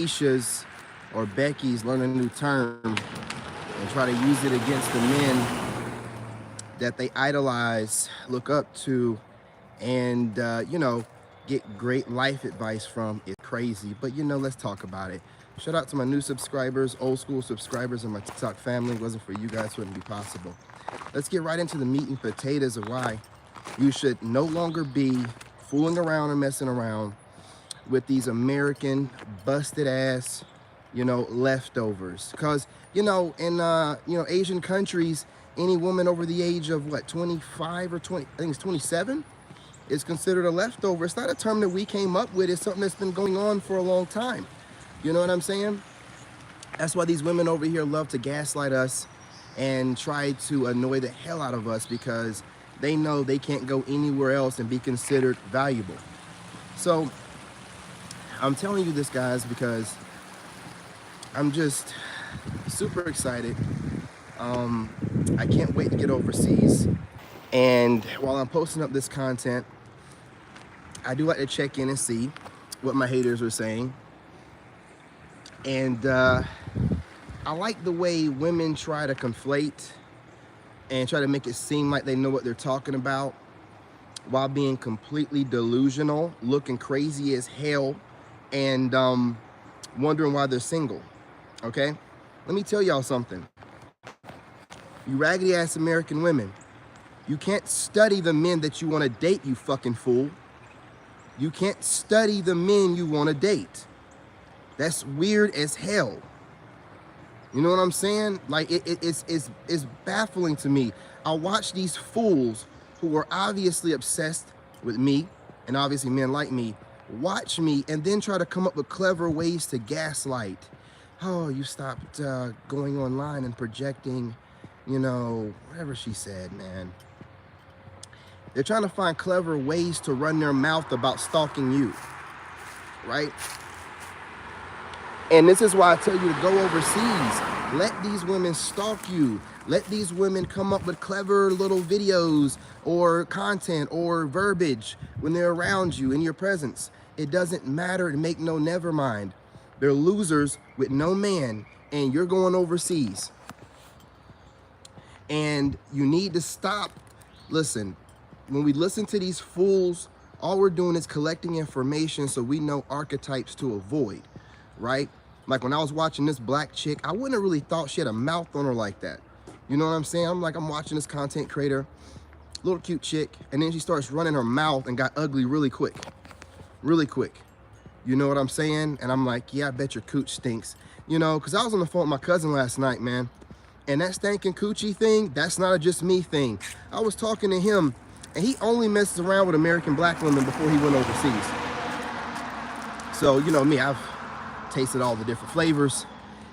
Aisha's or Becky's learn a new term and try to use it against the men that they idolize, look up to, and get great life advice from is crazy. But let's talk about it. Shout out to my new subscribers, old school subscribers, and my TikTok family. If it wasn't for you guys, it wouldn't be possible. Let's get right into the meat and potatoes of why you should no longer be fooling around and messing around with these American busted ass, leftovers. Because, in Asian countries, any woman over the age of 25 or 20, I think it's 27, is considered a leftover. It's not a term that we came up with. It's something that's been going on for a long time. You know what I'm saying? That's why these women over here love to gaslight us and try to annoy the hell out of us, because they know they can't go anywhere else and be considered valuable. So I'm telling you this, guys, because I'm just super excited. I can't wait to get overseas. And while I'm posting up this content, I do like to check in and see what my haters are saying. And I like the way women try to conflate and try to make it seem like they know what they're talking about while being completely delusional, looking crazy as hell, and wondering why they're single. Okay? Let me tell y'all something. You raggedy ass American women, you can't study the men that you want to date, you fucking fool. You can't study the men you want to date. That's weird as hell. You know what I'm saying? Like, it's baffling to me. I watch these fools who are obviously obsessed with me, and obviously men like me, watch me and then try to come up with clever ways to gaslight. Oh, you stopped going online and projecting, whatever she said, man. They're trying to find clever ways to run their mouth about stalking you, right? And this is why I tell you to go overseas. Let these women stalk you. Let these women come up with clever little videos or content or verbiage when they're around you, in your presence. It doesn't matter. And make no never mind. They're losers with no man, and you're going overseas. And you need to stop. Listen, when we listen to these fools, all we're doing is collecting information so we know archetypes to avoid, right? Like when I was watching this black chick, I wouldn't have really thought she had a mouth on her like that. You know what I'm saying? I'm watching this content creator, little cute chick, and then she starts running her mouth and got ugly really quick. Really quick. You know what I'm saying? And I'm like, yeah, I bet your cooch stinks. Because I was on the phone with my cousin last night, man. And that stinking coochie thing, that's not a just me thing. I was talking to him, and he only messes around with American black women before he went overseas. So, me, I've tasted all the different flavors,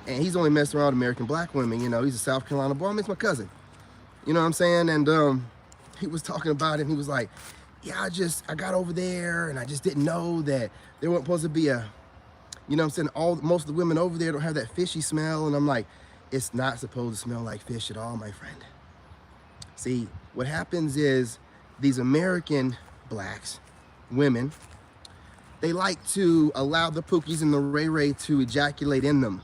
and he's only messed around with American black women. He's a South Carolina boy. I mean, it's my cousin. You know what I'm saying? And he was talking about it, and he was like, yeah, I got over there, and I just didn't know that there wasn't supposed to be a, most of the women over there don't have that fishy smell. And I'm like, it's not supposed to smell like fish at all, my friend. See, what happens is these American blacks, women, they like to allow the pookies and the ray-ray to ejaculate in them.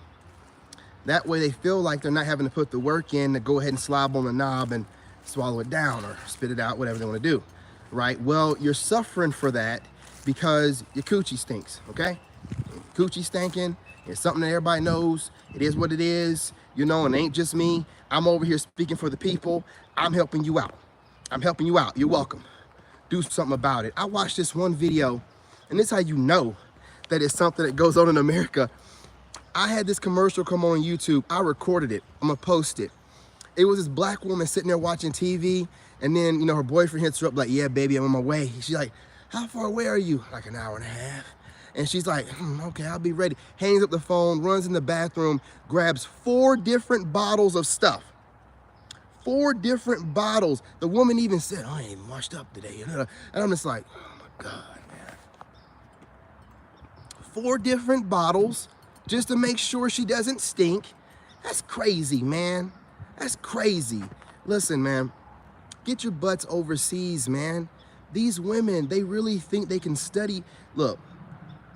That way they feel like they're not having to put the work in to go ahead and slob on the knob and swallow it down or spit it out, whatever they want to do, right? Well, you're suffering for that because your coochie stinks, okay? Coochie stinking. It's something that everybody knows. It is what it is, and it ain't just me. I'm over here speaking for the people. I'm helping you out. I'm helping you out. You're welcome. Do something about it. I watched this one video, and this is how you know that it's something that goes on in America. I had this commercial come on YouTube. I recorded it. I'm going to post it. It was this black woman sitting there watching TV, and then, her boyfriend hits her up like, yeah, baby, I'm on my way. She's like, how far away are you? Like an hour and a half. And she's like, okay, I'll be ready. Hangs up the phone, runs in the bathroom, grabs 4 different bottles of stuff. 4 different bottles. The woman even said, I ain't even washed up today. And I'm just like, oh my God, man. 4 different bottles just to make sure she doesn't stink. That's crazy, man. That's crazy. Listen, man, get your butts overseas, man. These women, they really think they can study. Look,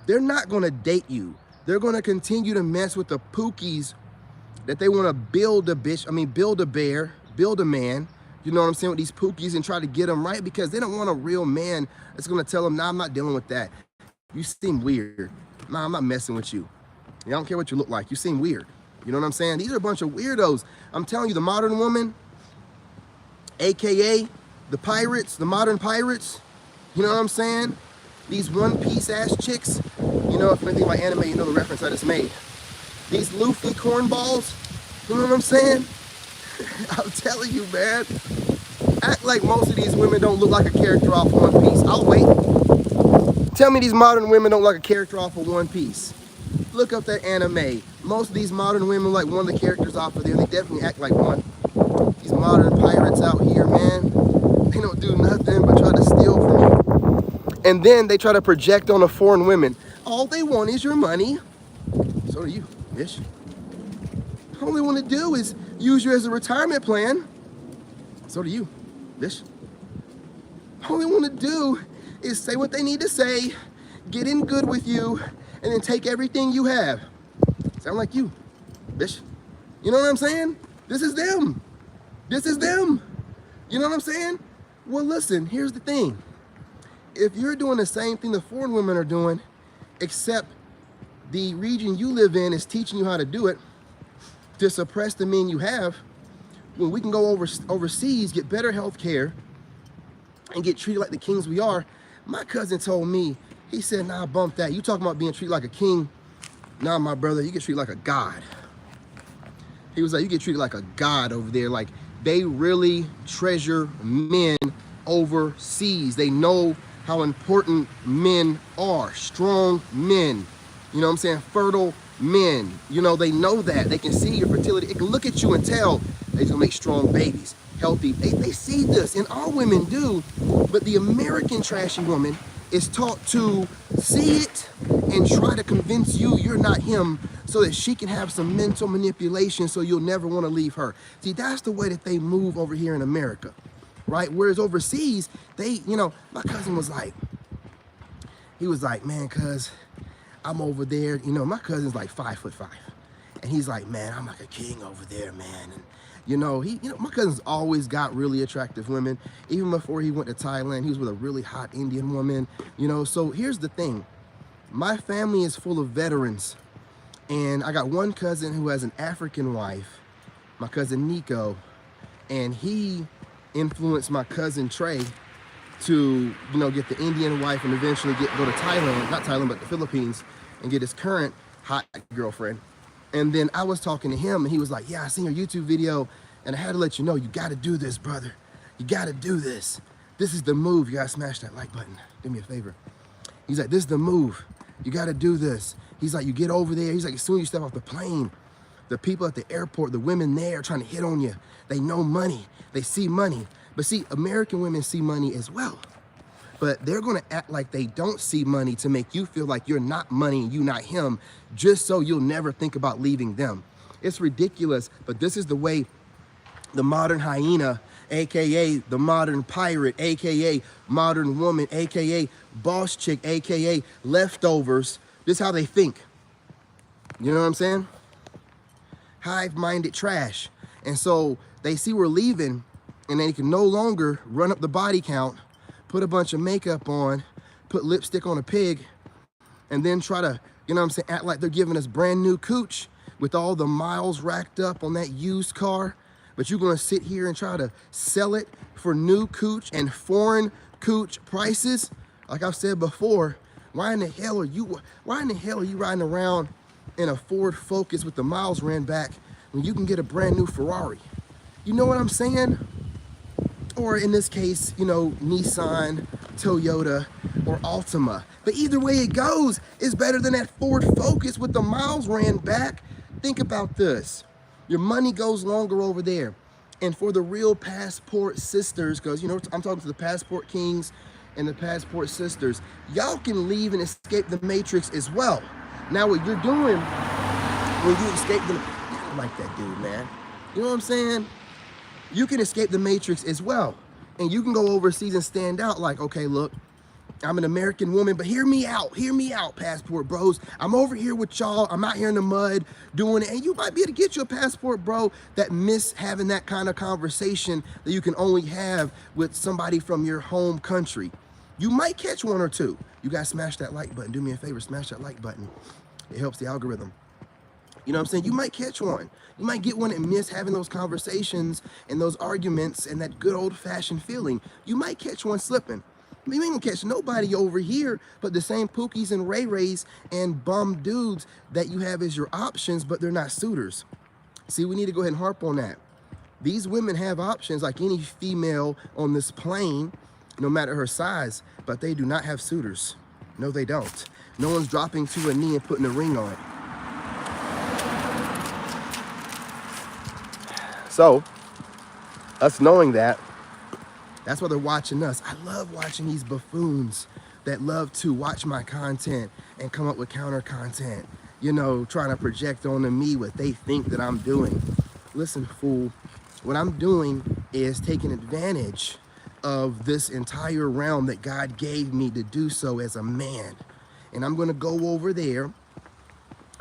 they're not going to date you They're gonna continue to mess with the pookies that they wanna build a bitch, build a bear, build a man, you know what I'm saying, with these pookies and try to get them right because they don't want a real man that's gonna tell them, nah, I'm not dealing with that. You seem weird. Nah, I'm not messing with you. I don't care what you look like. You seem weird. You know what I'm saying? These are a bunch of weirdos. I'm telling you, the modern woman, AKA the pirates, the modern pirates, you know what I'm saying? These one-piece ass chicks, you know, if you think about anime, you know the reference I just made. These Luffy cornballs, you know what I'm saying? I'm telling you, man. Act like most of these women don't look like a character off One Piece. I'll wait. Tell me these modern women don't look like a character off of One Piece. Look up that anime. Most of these modern women like one of the characters off of there. They definitely act like one. These modern pirates out here, man, they don't do nothing but try to steal from you. And then they try to project on the foreign women. All they want is your money. So do you, bitch. All they want to do is use you as a retirement plan. So do you, bitch. All they want to do is say what they need to say, get in good with you, and then take everything you have. Sound like you, bitch. You know what I'm saying? This is them. This is them. You know what I'm saying? Well, listen, here's the thing. If you're doing the same thing the foreign women are doing, except the region you live in is teaching you how to do it to suppress the men you have, when we can go overseas, get better health care, and get treated like the kings we are. My cousin told me, he said, nah, bump that. You talking about being treated like a king? Nah, my brother, you get treated like a god. He was like, you get treated like a god over there. Like, they really treasure men overseas. They know how important men are. Strong men. You know what I'm saying? Fertile men. You know, they know that. They can see your fertility. It can look at you and tell they're gonna make strong babies, healthy. They see this, and our women do. But the American trashy woman is taught to see it and try to convince you you're not him so that she can have some mental manipulation so you'll never want to leave her. See, that's the way that they move over here in America, right? Whereas overseas, they, you know, my cousin was like, he was like, man, cuz I'm over there, you know, my cousin's like 5'5". And he's like, man, I'm like a king over there, man. And you know, my cousin's always got really attractive women. Even before he went to Thailand, he was with a really hot Indian woman, you know. So here's the thing. My family is full of veterans. And I got one cousin who has an African wife, my cousin Nico, and he influenced my cousin Trey to, you know, get the Indian wife and eventually go to Thailand, not Thailand, but the Philippines, and get his current hot girlfriend. And then I was talking to him and he was like, yeah, I seen your YouTube video and I had to let you know, you got to do this, brother. You got to do this. This is the move. You got to smash that like button. Do me a favor. He's like, this is the move. You got to do this. He's like, you get over there. He's like, as soon as you step off the plane, the people at the airport, the women there are trying to hit on you. They know money. They see money. But see, American women see money as well. But they're going to act like they don't see money to make you feel like you're not money and you not him, just so you'll never think about leaving them. It's ridiculous, but this is the way the modern hyena, AKA the modern pirate, AKA modern woman, AKA boss chick, AKA leftovers, this is how they think. You know what I'm saying? Hive-minded trash. And so they see we're leaving and they can no longer run up the body count, put a bunch of makeup on, put lipstick on a pig, and then try to, you know what I'm saying, act like they're giving us brand new cooch with all the miles racked up on that used car. But you're gonna sit here and try to sell it for new cooch and foreign cooch prices? Like I've said before, why in the hell are you riding around in a Ford Focus with the miles ran back when you can get a brand new Ferrari? You know what I'm saying? Or in this case, you know, Nissan, Toyota, or Altima. But either way it goes, it's better than that Ford Focus with the miles ran back. Think about this. Your money goes longer over there. And for the real passport sisters, because, you know, I'm talking to the passport kings and the passport sisters, y'all can leave and escape the matrix as well. Now what you're doing when you escape the, I don't like that dude, man. You know what I'm saying? You can escape the matrix as well. And you can go overseas and stand out like, okay, look, I'm an American woman, but hear me out, passport bros. I'm over here with y'all. I'm out here in the mud doing it, and you might be able to get you a passport bro that miss having that kind of conversation that you can only have with somebody from your home country. You might catch one or two. You guys smash that like button. Do me a favor, smash that like button. It helps the algorithm. You know what I'm saying? You might catch one. You might get one and miss having those conversations and those arguments and that good old-fashioned feeling. You might catch one slipping. I mean, you ain't gonna catch nobody over here but the same Pookies and Ray Rays and bum dudes that you have as your options, but they're not suitors. See, we need to go ahead and harp on that. These women have options like any female on this plane, no matter her size, but they do not have suitors. No, they don't. No one's dropping to a knee and putting a ring on it. So, us knowing that, that's why they're watching us. I love watching these buffoons that love to watch my content and come up with counter content, you know, trying to project onto me what they think that I'm doing. Listen, fool, what I'm doing is taking advantage of this entire realm that God gave me to do so as a man. And I'm gonna go over there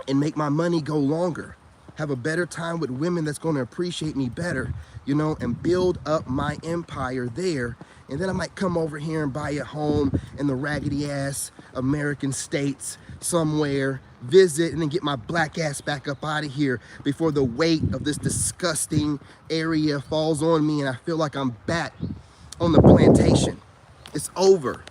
and make my money go longer, have a better time with women that's gonna appreciate me better, you know, and build up my empire there. And then I might come over here and buy a home in the raggedy ass American states somewhere, visit, and then get my black ass back up out of here before the weight of this disgusting area falls on me and I feel like I'm back on the plantation. It's over.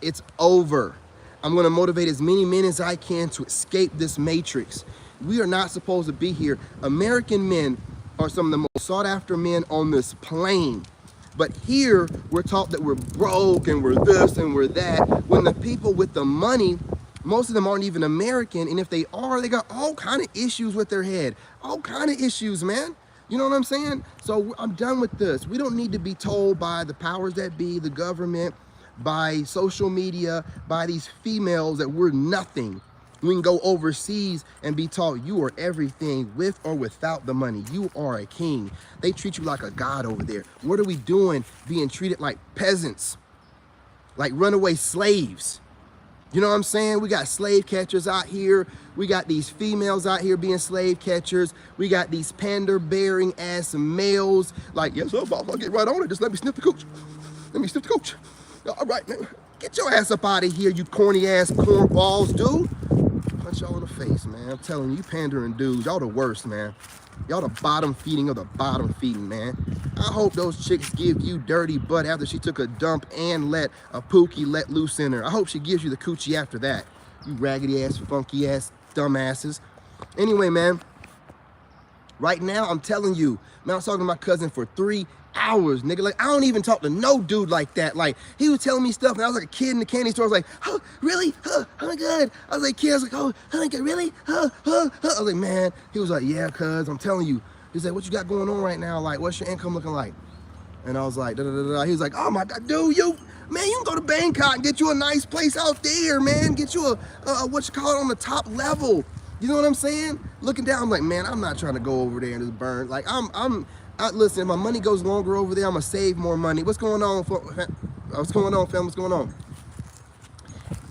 It's over. I'm gonna motivate as many men as I can to escape this matrix. We are not supposed to be here. American men are some of the most sought after men on this plane. But here, we're taught that we're broke and we're this and we're that, when the people with the money, most of them aren't even American, and if they are, they got all kind of issues with their head. All kind of issues, man. You know what I'm saying? So I'm done with this. We don't need to be told by the powers that be, the government, by social media, by these females that we're nothing. We can go overseas and be taught you are everything with or without the money. You are a king. They treat you like a god over there. What are we doing being treated like peasants, like runaway slaves? You know what I'm saying? We got slave catchers out here. We got these females out here being slave catchers. We got these pander-bearing ass males. Like, yes, sir, boss, I'll get right on it. Just let me sniff the cooch. Let me sniff the cooch. All right, man. Get your ass up out of here, you corny ass cornballs, dude. Punch y'all in the face, man. I'm telling you, pandering dudes, y'all the worst, man. Y'all the bottom feeding of the bottom feeding, man. I hope those chicks give you dirty butt after she took a dump and let a Pookie let loose in her. I hope she gives you the coochie after that. You raggedy ass, funky ass, dumbasses. Anyway, man, right now, I'm telling you, man, I was talking to my cousin for 3 hours, nigga. Like, I don't even talk to no dude like that. Like, he was telling me stuff, and I was like a kid in the candy store. I was like, oh, really? Oh my God. I was like, kid, I was like, oh my God, really? I was like, man. He was like, yeah, cuz, I'm telling you. He was like, what you got going on right now? Like, what's your income looking like? And I was like, da da da da. He was like, oh my God, dude, man, you can go to Bangkok and get you a nice place out there, man. Get you a what you call it, on the top level. You know what I'm saying? Looking down, I'm like, man, I'm not trying to go over there and just burn. Like, listen, if my money goes longer over there, I'm gonna save more money. What's going on, what's going on, fam? What's going on?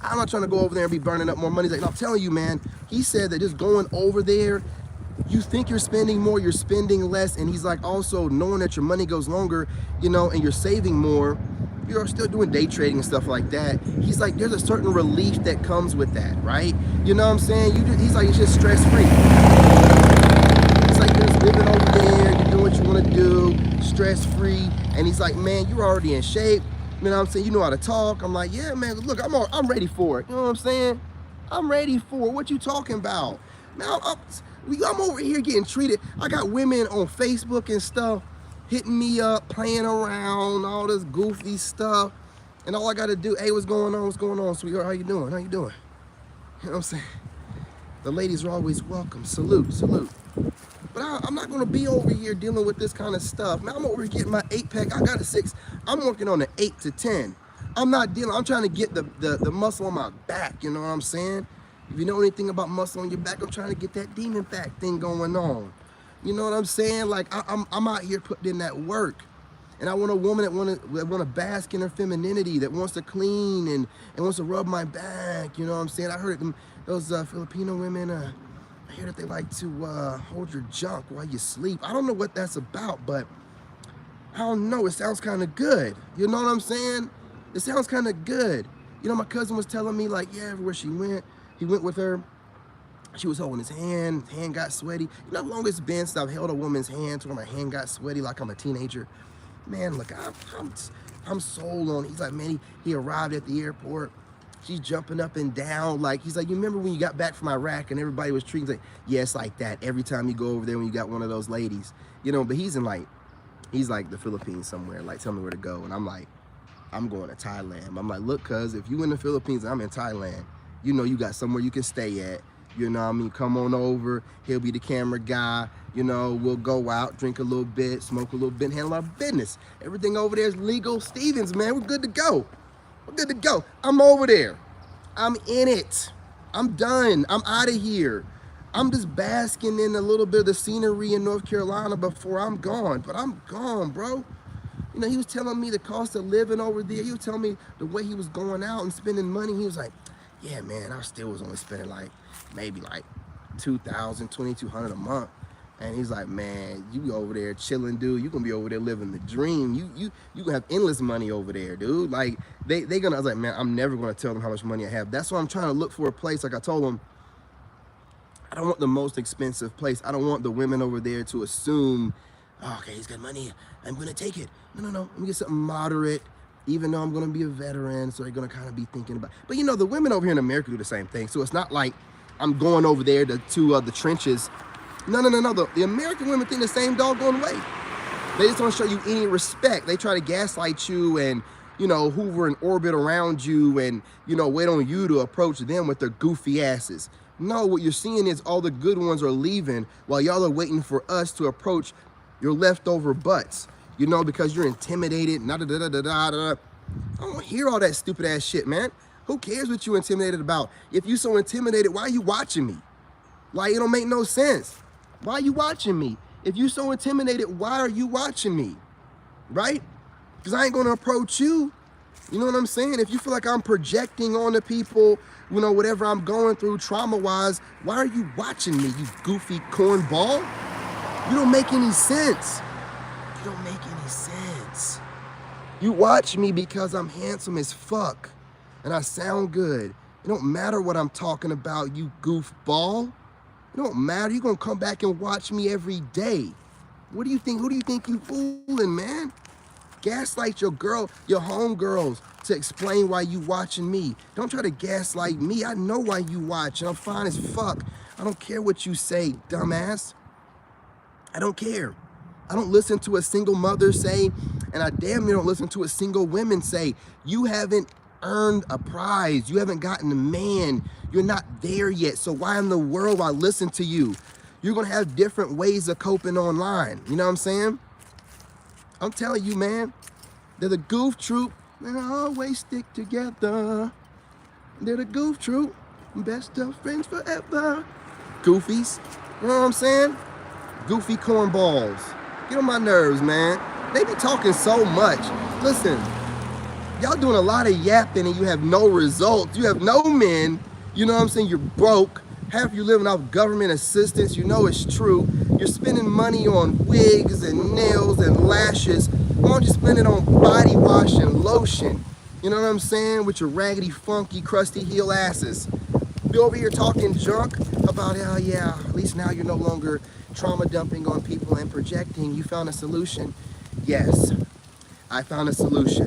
I'm not trying to go over there and be burning up more money. He's like, no, I'm telling you, man, he said that just going over there, you think you're spending more, you're spending less. And he's like, also knowing that your money goes longer, you know, and you're saving more, you're still doing day trading and stuff like that. He's like, there's a certain relief that comes with that, right? You know what I'm saying? He's like, it's just stress-free. It's like you're just living over there, you're doing what you want to do, stress-free. And he's like, man, you're already in shape. You know what I'm saying? You know how to talk. I'm like, yeah, man, look, I'm ready for it. You know what I'm saying? I'm ready for it. What you talking about? Now, I'm over here getting treated. I got women on Facebook and stuff hitting me up, playing around, all this goofy stuff. And all I got to do, hey, what's going on? What's going on, sweetheart? How you doing? How you doing? You know what I'm saying? The ladies are always welcome. Salute, salute. But I'm not going to be over here dealing with this kind of stuff. Now I'm over here getting my 8-pack. I got a 6. I'm working on an 8 to 10. I'm trying to get the muscle on my back. You know what I'm saying? If you know anything about muscle on your back, I'm trying to get that demon back thing going on. You know what I'm saying? Like, I'm out here putting in that work. And I want a woman that want to bask in her femininity, that wants to clean and wants to rub my back. You know what I'm saying? I heard those Filipino women, I hear that they like to hold your junk while you sleep. I don't know what that's about, but I don't know. It sounds kind of good. You know what I'm saying? It sounds kind of good. You know, my cousin was telling me, like, yeah, everywhere she went, he went with her. She was holding his hand got sweaty. You know how long it's been since I've held a woman's hand to where my hand got sweaty like I'm a teenager? Man, look, I'm sold on it. He's like, man, he arrived at the airport. She's jumping up and down. Like, he's like, you remember when you got back from Iraq and everybody was treating like, yeah, it's like that every time you go over there when you got one of those ladies. You know, but he's like the Philippines somewhere, like, tell me where to go. And I'm like, I'm going to Thailand. I'm like, look, cuz if you in the Philippines and I'm in Thailand, you know you got somewhere you can stay at. You know what I mean? Come on over. He'll be the camera guy. You know, we'll go out, drink a little bit, smoke a little bit, handle our business. Everything over there is legal. Stevens, man, we're good to go. We're good to go. I'm over there. I'm in it. I'm done. I'm out of here. I'm just basking in a little bit of the scenery in North Carolina before I'm gone. But I'm gone, bro. You know, he was telling me the cost of living over there. He was telling me the way he was going out and spending money. He was like, yeah, man, I still was only spending like maybe like $2,000, $2,200 a month. And he's like, man, you over there chilling, dude. You gonna be over there living the dream. You gonna have endless money over there, dude. Like they gonna. I was like, man, I'm never gonna tell them how much money I have. That's why I'm trying to look for a place. Like I told them, I don't want the most expensive place. I don't want the women over there to assume, oh, okay, he's got money, I'm gonna take it. No. Let me get something moderate. Even though I'm gonna be a veteran, so they're gonna kind of be thinking about. But you know, the women over here in America do the same thing. So it's not like I'm going over there to the trenches. No. The American women think the same doggone way. They just don't show you any respect. They try to gaslight you and, you know, hover and orbit around you and, you know, wait on you to approach them with their goofy asses. No, what you're seeing is all the good ones are leaving while y'all are waiting for us to approach your leftover butts. You know, because you're intimidated. I don't hear all that stupid ass shit, man. Who cares what you intimidated about? If you so intimidated, why are you watching me? Like, it don't make no sense. Why are you watching me? If you so intimidated, why are you watching me? Right? Because I ain't gonna approach you. You know what I'm saying? If you feel like I'm projecting on the people, you know, whatever I'm going through trauma-wise, why are you watching me, you goofy cornball? You don't make any sense. You don't make any sense. You watch me because I'm handsome as fuck and I sound good. It don't matter what I'm talking about, you goofball. It don't matter. You're gonna come back and watch me every day. What do you think? Who do you think you fooling, man? Gaslight your homegirls to explain why you watching me. Don't try to gaslight me. I know why you watch and I'm fine as fuck. I don't care what you say, dumbass. I don't care. I don't listen to a single mother say, and I damn near don't listen to a single woman say, you haven't earned a prize. You haven't gotten a man. You're not there yet. So why in the world will I listen to you? You're going to have different ways of coping online. You know what I'm saying? I'm telling you, man, they're the goof troop. They always stick together. They're the goof troop. Best of friends forever. Goofies. You know what I'm saying? Goofy cornballs. Get on my nerves, man. They be talking so much. Listen, y'all doing a lot of yapping and you have no results. You have no men. You know what I'm saying? You're broke. Half you living off government assistance. You know it's true. You're spending money on wigs and nails and lashes. Why don't you spend it on body wash and lotion? You know what I'm saying? With your raggedy, funky, crusty heel asses. Be over here talking junk about, oh yeah, at least now you're no longer trauma dumping on people and projecting. You found a solution. Yes, I found a solution.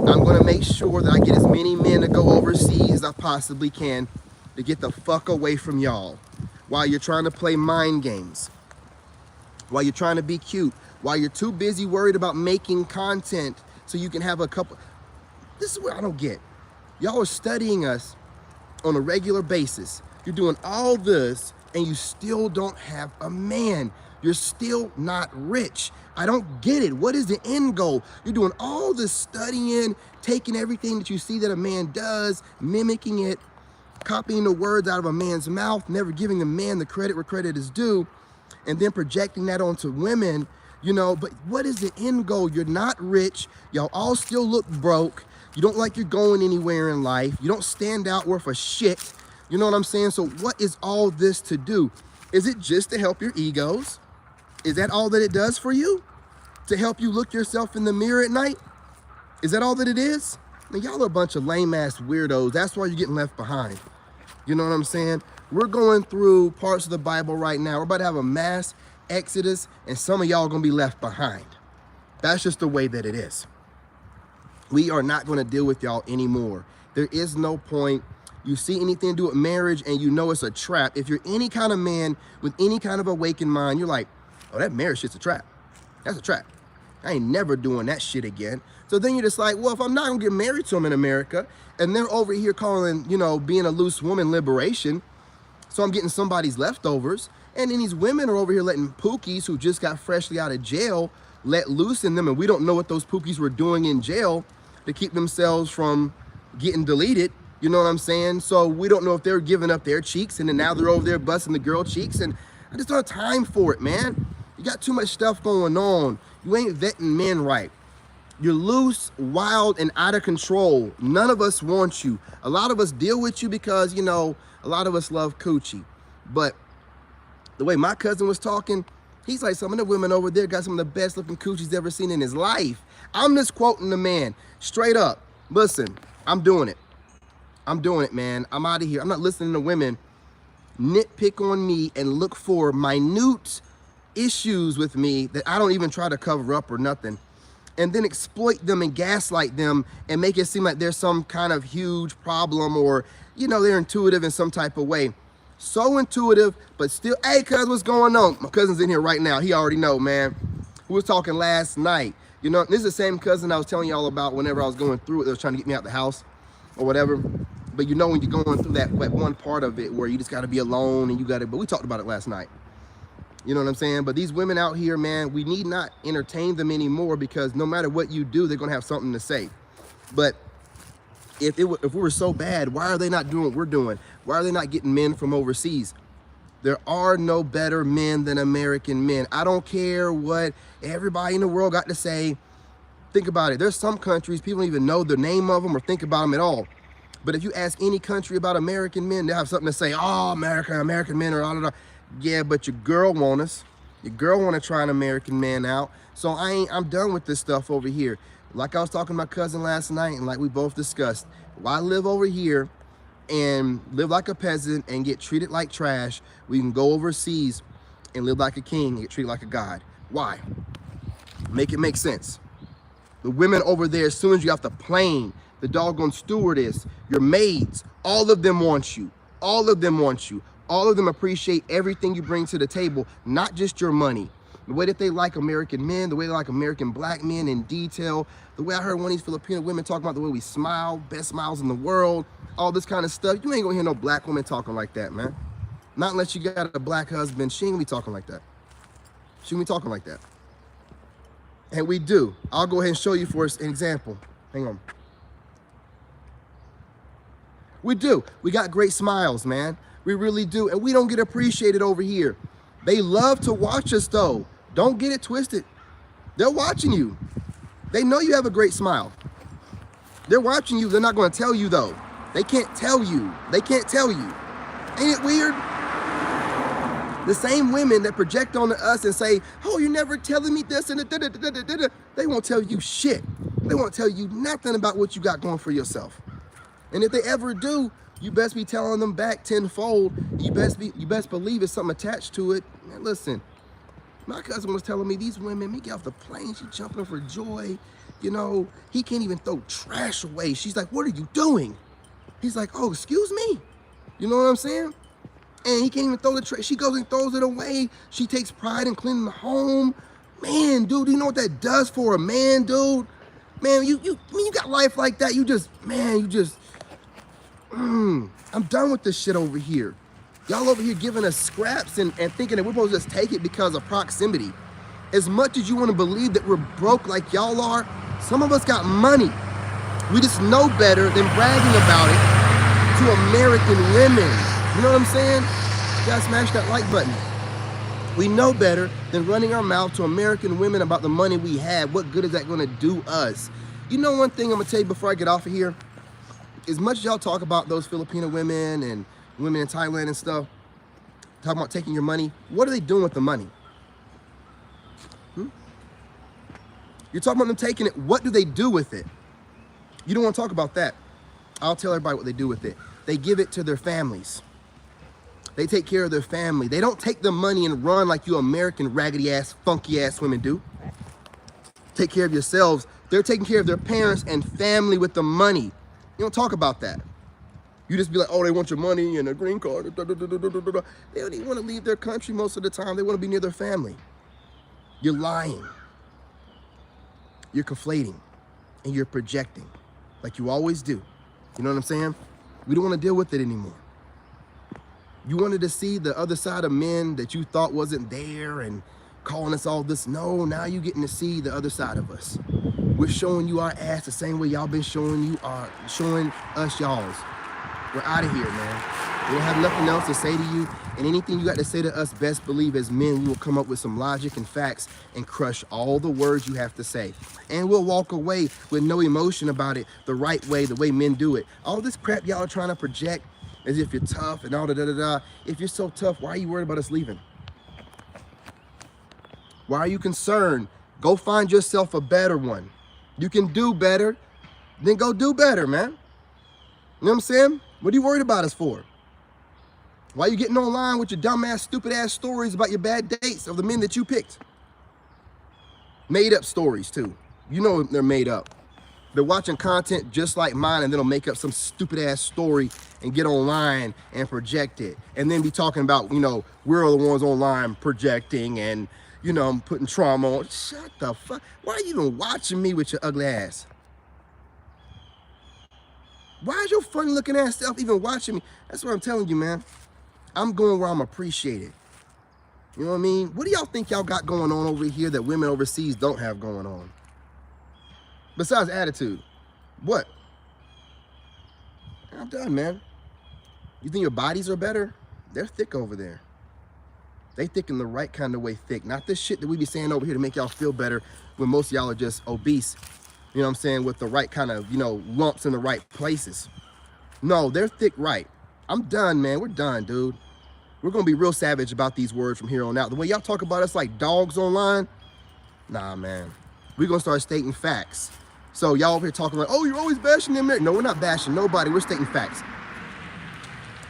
I'm gonna make sure that I get as many men to go overseas as I possibly can to get the fuck away from y'all while you're trying to play mind games, while you're trying to be cute, while you're too busy worried about making content so you can have a couple. This is what I don't get. Y'all are studying us on a regular basis. You're doing all this and you still don't have a man. You're still not rich. I don't get it. What is the end goal? You're doing all this studying, taking everything that you see that a man does, mimicking it, copying the words out of a man's mouth, never giving a man the credit where credit is due, and then projecting that onto women you know, but what is the end goal? You're not rich. Y'all all still look broke. You don't like you're going anywhere in life. You don't stand out worth a shit. You know what I'm saying? So what is all this to do? Is it just to help your egos? Is that all that it does for you? To help you look yourself in the mirror at night? Is that all that it is? I mean, y'all are a bunch of lame-ass weirdos. That's why you're getting left behind. You know what I'm saying? We're going through parts of the Bible right now. We're about to have a mass exodus, and some of y'all are going to be left behind. That's just the way that it is. We are not going to deal with y'all anymore. There is no point. You see anything to do with marriage, and you know it's a trap. If you're any kind of man with any kind of awakened mind, you're like, oh, that marriage shit's a trap. That's a trap. I ain't never doing that shit again. So then you're just like, well, if I'm not gonna get married to them in America, and they're over here calling, you know, being a loose woman liberation, so I'm getting somebody's leftovers, and then these women are over here letting pookies who just got freshly out of jail let loose in them, and we don't know what those pookies were doing in jail to keep themselves from getting deleted. You know what I'm saying? So we don't know if they're giving up their cheeks, and then now they're over there busting the girl cheeks, and I just don't have time for it, man. You got too much stuff going on. You ain't vetting men right. You're loose, wild, and out of control. None of us want you. A lot of us deal with you because, you know, a lot of us love coochie. But the way my cousin was talking, he's like, some of the women over there got some of the best looking coochies he's ever seen in his life. I'm just quoting the man straight up. Listen, I'm doing it. I'm doing it, man. I'm out of here. I'm not listening to women nitpick on me and look for minute issues with me that I don't even try to cover up or nothing, and then exploit them and gaslight them and make it seem like there's some kind of huge problem, or, you know, they're intuitive in some type of way. So intuitive, but still, hey, cuz, what's going on? My cousin's in here right now. He already know, man. We was talking last night. You know, this is the same cousin I was telling y'all about whenever I was going through it. They was trying to get me out the house or whatever. But you know, when you're going through that one part of it where you just got to be alone and you got to, but we talked about it last night. You know what I'm saying? But these women out here, man, we need not entertain them anymore, because no matter what you do, they're going to have something to say. But if we were so bad, why are they not doing what we're doing? Why are they not getting men from overseas? There are no better men than American men. I don't care what everybody in the world got to say. Think about it. There's some countries, people don't even know the name of them or think about them at all. But if you ask any country about American men, they'll have something to say. Oh, American men are all of. Yeah, but your girl want us. Your girl want to try an American man out. So I'm done with this stuff over here. Like I was talking to my cousin last night, and like we both discussed, why live over here and live like a peasant and get treated like trash? We can go overseas and live like a king and get treated like a god. Why? Make it make sense. The women over there, as soon as you have the plane, the doggone stewardess, your maids, all of them want you. All of them want you. All of them appreciate everything you bring to the table, not just your money. The way that they like American men, the way they like American black men in detail, the way I heard one of these Filipino women talking about the way we smile, best smiles in the world, all this kind of stuff. You ain't gonna hear no black woman talking like that, man. Not unless you got a black husband. She ain't gonna be talking like that. She ain't gonna be talking like that. And we do. I'll go ahead and show you for an example. Hang on. We do. We got great smiles, man. We really do. And we don't get appreciated over here. They love to watch us, though. Don't get it twisted. They're watching you. They know you have a great smile. They're watching you. They're not going to tell you, though. They can't tell you. They can't tell you. Ain't it weird? The same women that project onto us and say, oh, you're never telling me this and da-da-da-da-da-da. They won't tell you shit. They won't tell you nothing about what you got going for yourself. And if they ever do, you best be telling them back tenfold. You best believe it's something attached to it. Man, listen, my cousin was telling me these women, me get off the plane, she jumping for joy. You know, he can't even throw trash away. She's like, what are you doing? He's like, oh, excuse me. You know what I'm saying? And he can't even throw the trash. She goes and throws it away. She takes pride in cleaning the home. Man, dude, you know what that does for a man, dude? Man, you got life like that. I'm done with this shit over here. Y'all over here giving us scraps and thinking that we're supposed to just take it because of proximity. As much as you want to believe that we're broke like y'all are, some of us got money. We just know better than bragging about it to American women. You know what I'm saying? You gotta smash that like button. We know better than running our mouth to American women about the money we have. What good is that going to do us? You know one thing I'm going to tell you before I get off of here? As much as y'all talk about those Filipino women and women in Thailand and stuff, talking about taking your money, what are they doing with the money? You're talking about them taking it. What do they do with it? You don't want to talk about that. I'll tell everybody what they do with it. They give it to their families. They take care of their family. They don't take the money and run like you American raggedy ass, funky ass women do. Take care of yourselves. They're taking care of their parents and family with the money. You don't talk about that. You just be like, oh, they want your money and a green card. They don't even want to leave their country most of the time. They want to be near their family. You're lying. You're conflating. And you're projecting. Like you always do. You know what I'm saying? We don't want to deal with it anymore. You wanted to see the other side of men that you thought wasn't there and calling us all this. No, now you're getting to see the other side of us. We're showing you our ass the same way y'all been showing us y'all's. We're out of here, man. We don't have nothing else to say to you. And anything you got to say to us, best believe as men, we will come up with some logic and facts and crush all the words you have to say. And we'll walk away with no emotion about it the right way, the way men do it. All this crap y'all are trying to project as if you're tough and all da-da-da-da. If you're so tough, why are you worried about us leaving? Why are you concerned? Go find yourself a better one. You can do better, then go do better, man. You know what I'm saying? What are you worried about us for? Why are you getting online with your dumb-ass, stupid-ass stories about your bad dates of the men that you picked? Made up stories, too. You know they're made up. They're watching content just like mine, and then they'll make up some stupid-ass story and get online and project it. And then be talking about, you know, we're the ones online projecting and, you know, I'm putting trauma on. Shut the fuck. Why are you even watching me with your ugly ass? Why is your funny looking ass self even watching me? That's what I'm telling you, man. I'm going where I'm appreciated. You know what I mean? What do y'all think y'all got going on over here that women overseas don't have going on? Besides attitude. What? I'm done, man. You think your bodies are better? They're thick over there. They thick in the right kind of way thick. Not this shit that we be saying over here to make y'all feel better when most of y'all are just obese. You know what I'm saying? With the right kind of, you know, lumps in the right places. No, they're thick right. I'm done, man. We're done, dude. We're going to be real savage about these words from here on out. The way y'all talk about us like dogs online, nah, man. We're going to start stating facts. So y'all over here talking like, oh, you're always bashing them. No, we're not bashing nobody. We're stating facts.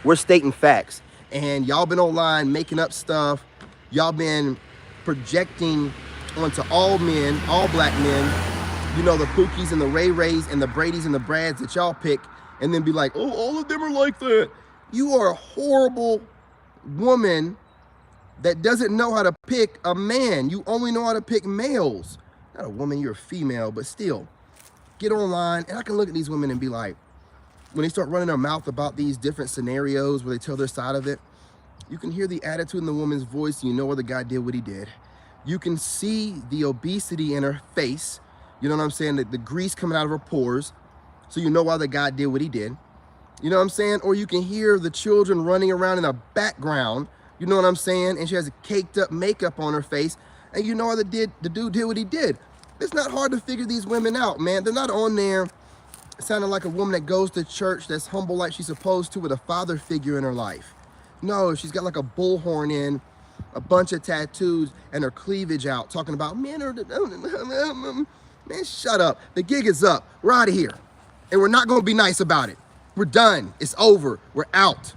We're stating facts. And y'all been online making up stuff. Y'all been projecting onto all men, all black men, you know, the Pookies and the Ray Rays and the Bradys and the Brads that y'all pick, and then be like, oh, all of them are like that. You are a horrible woman that doesn't know how to pick a man. You only know how to pick males. Not a woman, you're a female, but still. Get online, and I can look at these women and be like, when they start running their mouth about these different scenarios where they tell their side of it, you can hear the attitude in the woman's voice, and you know where the guy did what he did. You can see the obesity in her face. You know what I'm saying? The grease coming out of her pores. So you know why the guy did what he did. You know what I'm saying? Or you can hear the children running around in the background. You know what I'm saying? And she has a caked up makeup on her face. And you know why the dude did what he did. It's not hard to figure these women out, man. They're not on there sounding like a woman that goes to church that's humble like she's supposed to with a father figure in her life. No, she's got like a bullhorn in, a bunch of tattoos, and her cleavage out, talking about men are the... Man, shut up. The gig is up. We're out of here. And we're not going to be nice about it. We're done. It's over. We're out.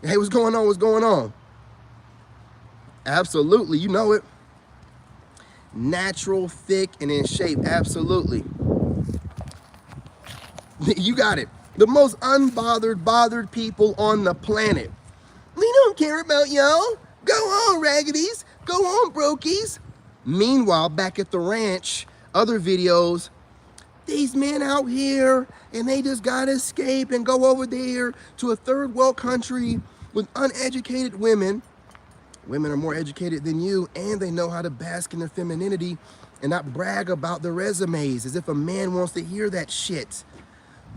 Hey, what's going on? What's going on? Absolutely. You know it. Natural, thick, and in shape. Absolutely. You got it. The most unbothered, bothered people on the planet. We don't care about y'all. Go on, raggities. Go on, brokies. Meanwhile, back at the ranch, other videos, these men out here, and they just gotta escape and go over there to a third world country with uneducated women. Women are more educated than you, and they know how to bask in their femininity and not brag about their resumes as if a man wants to hear that shit.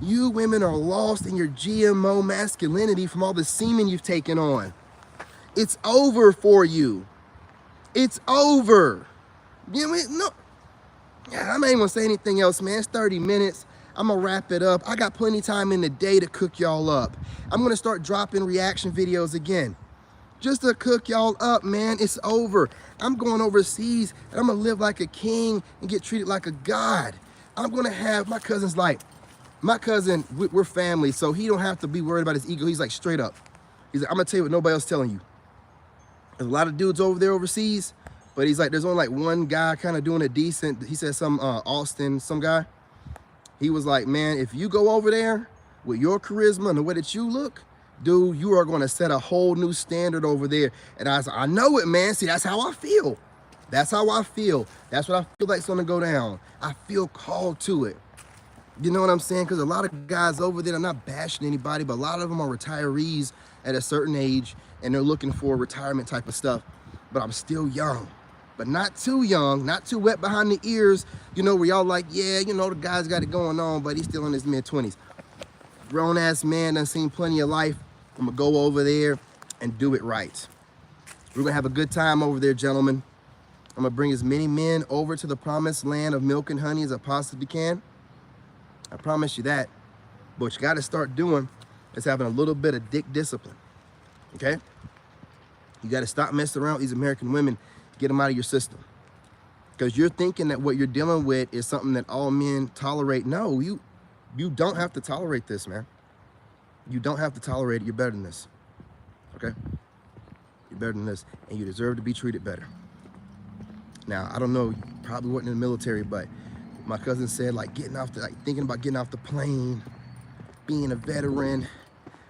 You women are lost in your GMO masculinity from all the semen you've taken on. It's over for you. It's over. You know, no, yeah, I'm not even gonna say anything else, man. It's 30 minutes. I'm gonna wrap it up. I got plenty of time in the day to cook y'all up. I'm gonna start dropping reaction videos again, just to cook y'all up, man. It's over. I'm going overseas and I'm gonna live like a king and get treated like a god. I'm gonna have, my cousin's like, my cousin, we're family, so he don't have to be worried about his ego. He's like straight up. He's like, I'm gonna tell you what nobody else telling you. There's a lot of dudes over there overseas, but he's like, there's only like one guy kind of doing a decent, he said some Austin, some guy. He was like, man, if you go over there with your charisma and the way that you look, dude, you are gonna set a whole new standard over there. And I was like, I know it, man. See, that's how I feel. That's how I feel. That's what I feel like's gonna go down. I feel called to it. You know what I'm saying? Because a lot of guys over there, I'm not bashing anybody, but a lot of them are retirees at a certain age and they're looking for retirement type of stuff. But I'm still young, but not too young, not too wet behind the ears, you know, where y'all like, yeah, you know, the guy's got it going on, but he's still in his mid-20s. Grown ass man, done seen plenty of life. I'm gonna go over there and do it right. We're gonna have a good time over there, gentlemen. I'm gonna bring as many men over to the promised land of milk and honey as I possibly can. I promise you that. But what you gotta start doing is having a little bit of dick discipline, okay? You gotta stop messing around with these American women, get them out of your system. Because you're thinking that what you're dealing with is something that all men tolerate. No, you don't have to tolerate this, man. You don't have to tolerate it. You're better than this, okay? You're better than this, and you deserve to be treated better. Now, I don't know, you probably wasn't in the military, but my cousin said, like, thinking about getting off the plane, being a veteran,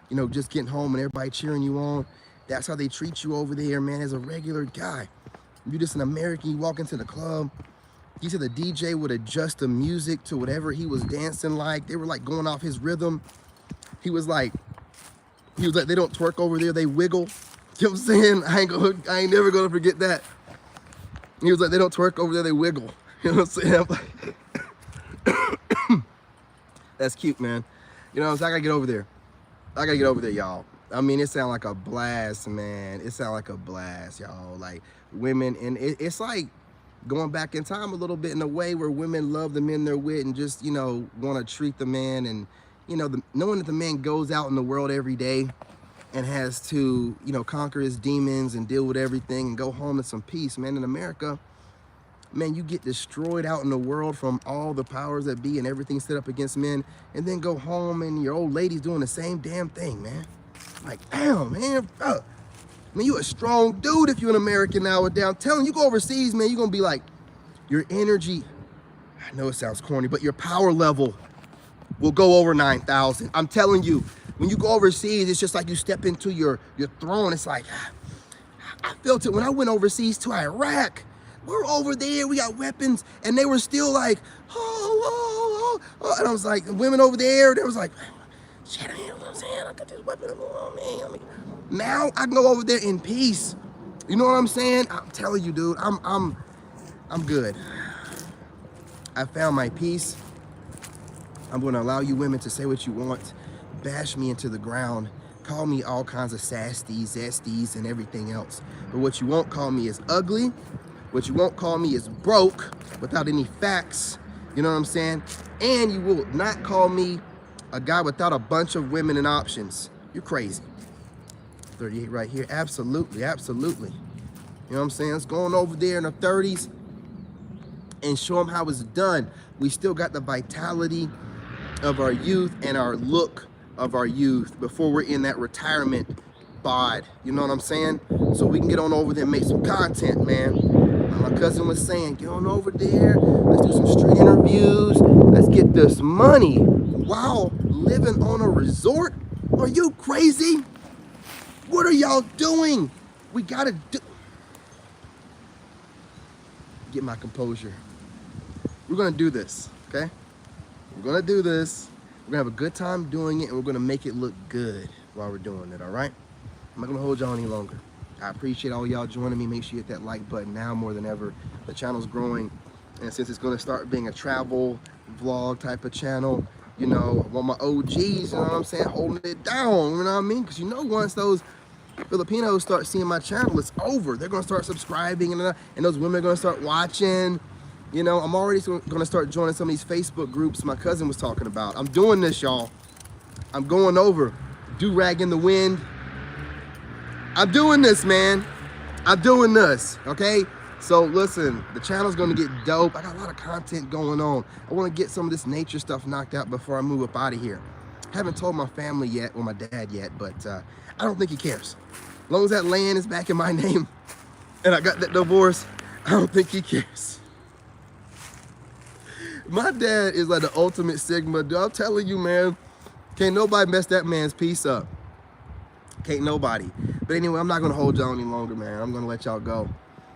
you know, just getting home and everybody cheering you on. That's how they treat you over there, man, as a regular guy. You're just an American, you walk into the club. He said the DJ would adjust the music to whatever he was dancing like. They were like going off his rhythm. He was like, they don't twerk over there, they wiggle. You know what I'm saying? I ain't never gonna forget that. He was like, they don't twerk over there, they wiggle. You know what I'm saying? I'm like, that's cute, man. You know what I'm saying? I gotta get over there. I gotta get over there, y'all. I mean, it sounds like a blast, man. It sounds like a blast, y'all. Like women, and it's like going back in time a little bit in a way where women love the men they're with and just, you know, want to treat the man. And, you know, knowing that the man goes out in the world every day and has to, you know, conquer his demons and deal with everything and go home in some peace, man. In America, man, you get destroyed out in the world from all the powers that be and everything set up against men, and then go home and your old lady's doing the same damn thing, man. Like, damn, man. I mean, you a strong dude if you're an American nowadays. I'm telling you, go overseas, man, you're gonna be like, your energy, I know it sounds corny, but your power level will go over 9,000. I'm telling you, when you go overseas, it's just like you step into your throne. It's like, I felt it when I went overseas to Iraq. We're over there, we got weapons, and they were still like, oh. And I was like, women over there, they was like, shit, you know what I'm saying? I got this weapon, oh, man. Now I can go over there in peace. You know what I'm saying? I'm telling you, dude, I'm good. I found my peace. I'm gonna allow you women to say what you want, bash me into the ground, call me all kinds of sassies, zesties, and everything else. But what you won't call me is ugly. What you won't call me is broke without any facts. You know what I'm saying? And you will not call me a guy without a bunch of women and options. You're crazy. 38 right here. Absolutely, absolutely. You know what I'm saying? Let's go on over there in the 30s and show them how it's done. We still got the vitality of our youth and our look of our youth before we're in that retirement bod. You know what I'm saying? So we can get on over there and make some content, man. My cousin was saying, get on over there, let's do some street interviews, let's get this money while living on a resort. Are you crazy? What are y'all doing? We gotta get my composure. We're gonna do this, okay? We're gonna do this. We're gonna have a good time doing it, and we're gonna make it look good while we're doing it, all right? I'm not gonna hold y'all any longer. I appreciate all y'all joining me. Make sure you hit that like button now more than ever. The channel's growing, and since it's gonna start being a travel vlog type of channel, you know, I want my OGs, you know what I'm saying, holding it down, you know what I mean? Because you know, once those Filipinos start seeing my channel, it's over. They're gonna start subscribing, and those women are gonna start watching. You know, I'm already gonna start joining some of these Facebook groups my cousin was talking about. I'm doing this, y'all. I'm going over. Do-rag in the wind. I'm doing this, man. I'm doing this, okay? So listen, the channel's gonna get dope. I got a lot of content going on. I wanna get some of this nature stuff knocked out before I move up out of here. Haven't told my family yet, or my dad yet, but I don't think he cares. As long as that land is back in my name and I got that divorce, I don't think he cares. My dad is like the ultimate Sigma, dude. I'm telling you, man, can't nobody mess that man's peace up. Can't nobody. But anyway, I'm not gonna hold y'all any longer, man. I'm gonna let y'all go.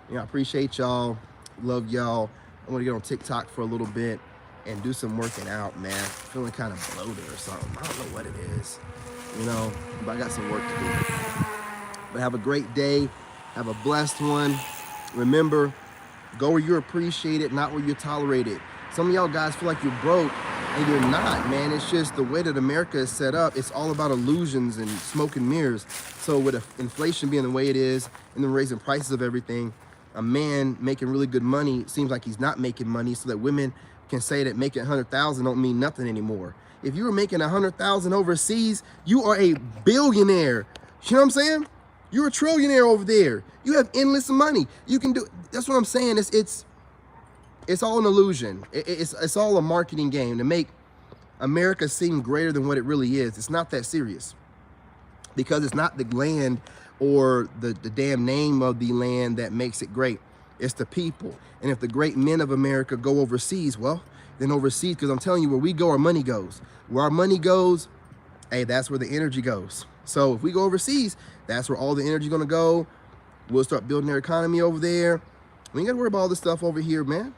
You know, I appreciate y'all, love y'all. I'm gonna get on TikTok for a little bit and do some working out, man. Feeling kind of bloated or something. I don't know what it is, you know, but I got some work to do. But have a great day. Have a blessed one. Remember, go where you're appreciated, not where you're tolerated. Some of y'all guys feel like you're broke, and you're not, man. It's just the way that America is set up. It's all about illusions and smoke and mirrors. So with inflation being the way it is, and then raising prices of everything, a man making really good money seems like he's not making money, so that women can say that making 100,000 don't mean nothing anymore. If you were making 100,000 overseas, you are a billionaire. You know what I'm saying? You're a trillionaire over there. You have endless money. You can do. That's what I'm saying. It's all an illusion. It's all a marketing game to make America seem greater than what it really is. It's not that serious, because it's not the land or the damn name of the land that makes it great. It's the people. And if the great men of America go overseas, well, then overseas, because I'm telling you, where we go, our money goes. Where our money goes, hey, that's where the energy goes. So if we go overseas, that's where all the energy gonna go. We'll start building their economy over there. We ain't gotta worry about all this stuff over here, man.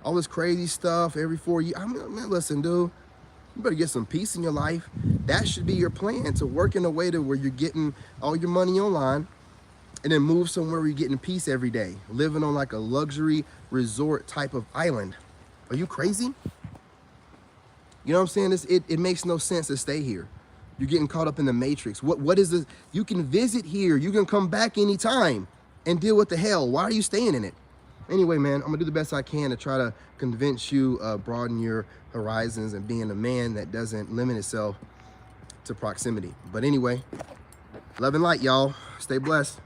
All this crazy stuff every 4 years. I mean, man, listen, dude, you better get some peace in your life. That should be your plan, to work in a way to where you're getting all your money online, and then move somewhere where you're getting peace every day, living on like a luxury resort type of island. Are you crazy? You know what I'm saying? It makes no sense to stay here. You're getting caught up in the matrix. What is this? You can visit here. You can come back anytime and deal with the hell. Why are you staying in it? Anyway, man, I'm gonna do the best I can to try to convince you, broaden your horizons, and being a man that doesn't limit itself to proximity. But anyway, love and light, y'all. Stay blessed.